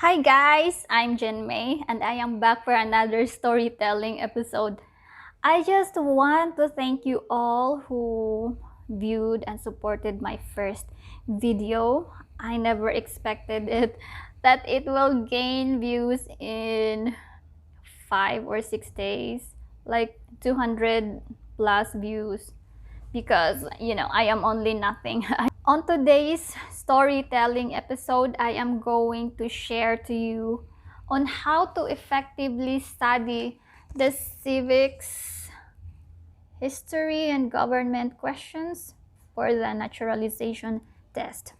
Hi guys, I'm Jen May and I am back for another storytelling episode. I just want to thank you all who viewed and supported my first video. I never expected it that it will gain views in 5 or 6 days, like 200 plus views because I am only nothing. On today's storytelling episode, I am going to share to you on how to effectively study the civics, history, and government questions for the naturalization test.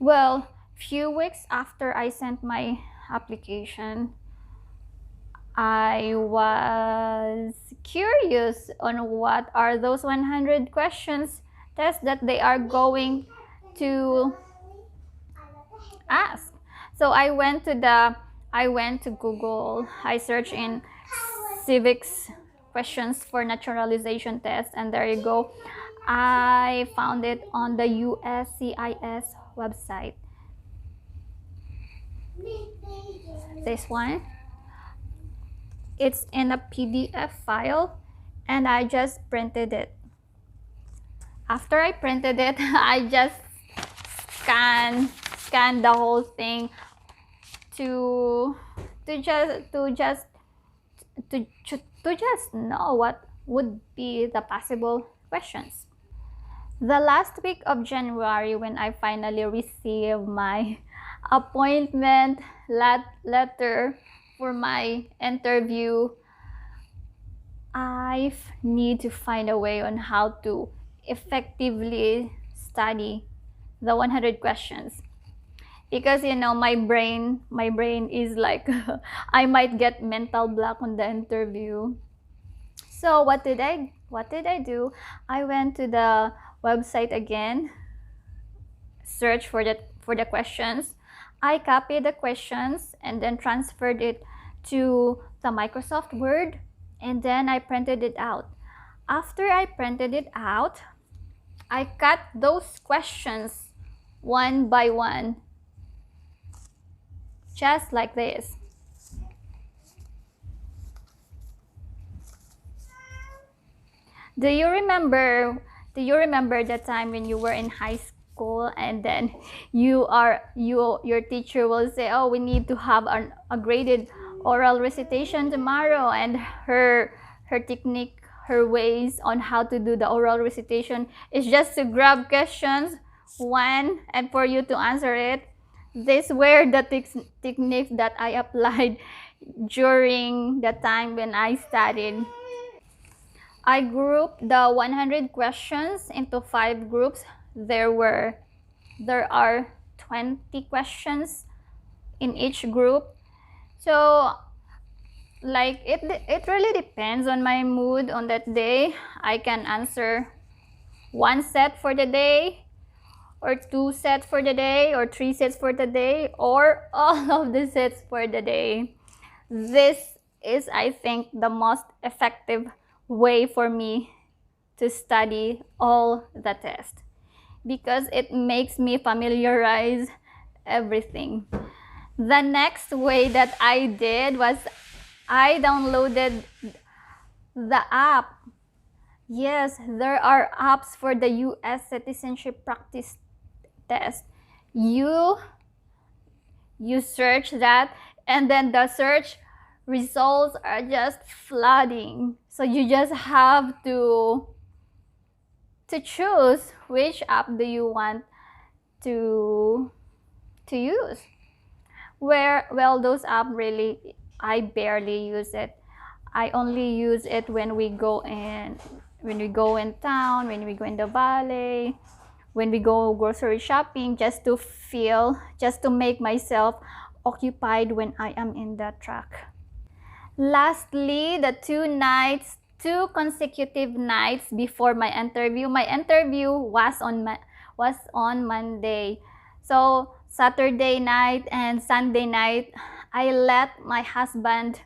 Well, few weeks after I sent my application, I was curious on what are those 100 questions tests that they are going to ask. So I went to Google. I searched in civics questions for naturalization test, and there you go. I found it on the USCIS website. This one. It's in a PDF file and I just printed it. After I printed it, I just scanned the whole thing to just know what would be the possible questions. The last week of January, when I finally received my appointment letter for my interview, I need to find a way on how to effectively study the 100 questions, because my brain is like I might get mental block on the interview. So what did I do? I went to the website again, search for the questions. I copied the questions and then transferred it to the Microsoft Word, and then I printed it out. After I printed it out, I cut those questions one by one, just like this. Do you remember the time when you were in high school and then your teacher will say, oh, we need to have a graded oral recitation tomorrow, and her technique, her ways on how to do the oral recitation is just to grab questions one and for you to answer it. These were the techniques that I applied during the time when I studied. I grouped the 100 questions into 5 groups. There are 20 questions in each group. So like it really depends on my mood on that day. I can answer 1 set for the day, or 2 sets for the day, or 3 sets for the day, or all of the sets for the day. This is, I think, the most effective way for me to study all the tests, because it makes me familiarize everything. The next way that I did was I downloaded the app. Yes, there are apps for the US citizenship practice test. You search that, and then the search results are just flooding. So you just have to choose which app do you want to use. Well, those apps really, I barely use it. I only use it when we go in town, when we go in the valley, when we go grocery shopping, just to make myself occupied when I am in the truck. Lastly, the 2 consecutive nights before my interview. My interview was on Monday. So Saturday night and Sunday night, I let my husband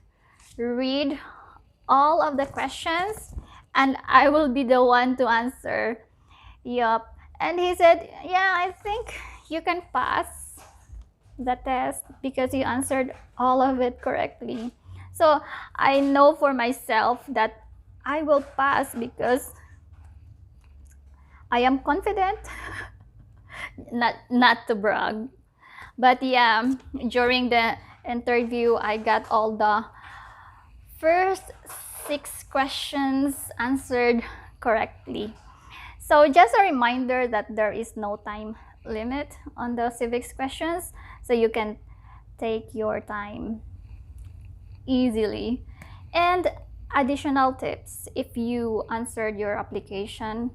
read all of the questions, and I will be the one to answer. Yup. And he said, yeah, I think you can pass the test because you answered all of it correctly. So I know for myself that I will pass because I am confident. Not to brag, but yeah, during the interview I got all the first 6 questions answered correctly. So just a reminder that there is no time limit on the civics questions, so you can take your time easily. And additional tips, if you answered your application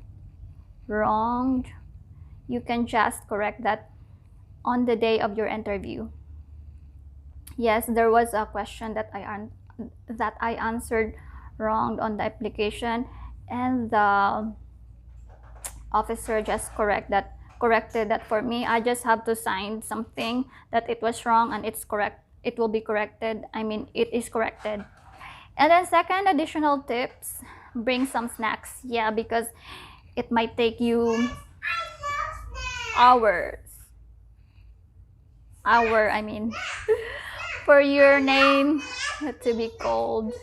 wrong, you can just correct that on the day of your interview. Yes, there was a question that I answered wrong on the application, and the officer just corrected that for me. I just have to sign something that it was wrong and it's correct. It will be corrected. I mean, it is corrected. And then second additional tips, bring some snacks. Yeah, because it might take you hours. I mean, for your name to be called.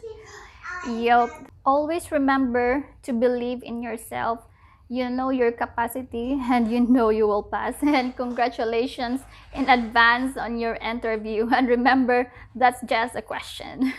Yup. Always remember to believe in yourself. You know your capacity and you know you will pass. And congratulations in advance on your interview. And remember, that's just a question.